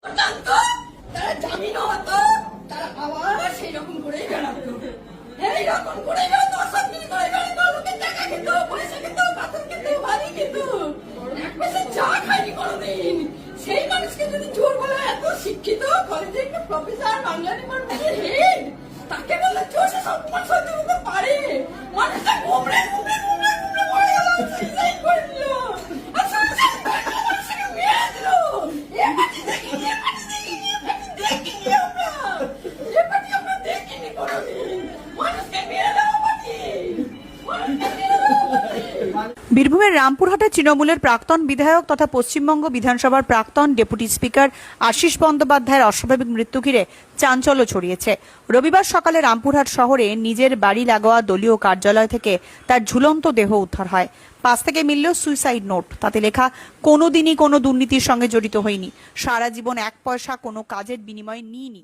জানতো তারা জামিনও হতো, তারা আবার সেই রকম করেই বেড়াতো, এইরকম করেই বেড়াতো, অশান্তি করে বেড়াতো, লোকের টাকা খেত, পয়সা খেত, পাথর খেত, বাড়ি খেত, এক পয়সা চা খায়নি কোনোদিন। সেই মানুষকে যদি চোর বলা, এত শিক্ষিত কলেজে একটা প্রফেসর, বাংলা ডিপার্টমেন্টের হেড, তাকে বললে চোর, সে সম্মান সহ্য করতে পারে? মানুষটা ঘুমড়ে ঘুমড়ে ঘুমড়ে ঘুমড়ে পড়ে গেল, সুইসাইড করে দিল, আর সুইসাইড করে দিল, মানুষটাকে মেরে দিল। এ পার্টি দেখিনি, এ পার্টি দেখিনি, এ পার্টি দেখিনি আমরা, এ পার্টি আমরা দেখিনি কোনোদিন। মানুষকে মেরে দেওয়া পার্টি, মানুষকে মেরে দেওয়া পার্টি। বীরভূমের রামপুরহাটে তৃণমূলের প্রাক্তন বিধায়ক তথা পশ্চিমবঙ্গ বিধানসভার প্রাক্তন ডেপুটি স্পিকার আশিস বন্দ্যোপাধ্যায়ের অস্বাভাবিক মৃত্যু ঘিরে চাঞ্চল্য ছড়িয়েছে। রবিবার সকালে রামপুরহাট শহরে নিজের বাড়ি লাগোয়া দলীয় কার্যালয় থেকে তার ঝুলন্ত দেহ উদ্ধার হয়। পাশ থেকে মিলল সুইসাইড নোট, তাতে লেখা কোনোদিনই কোনো দুর্নীতির সঙ্গে জড়িত হয়নি, সারা জীবন এক পয়সা কোনো কাজের বিনিময়ে নিইনি।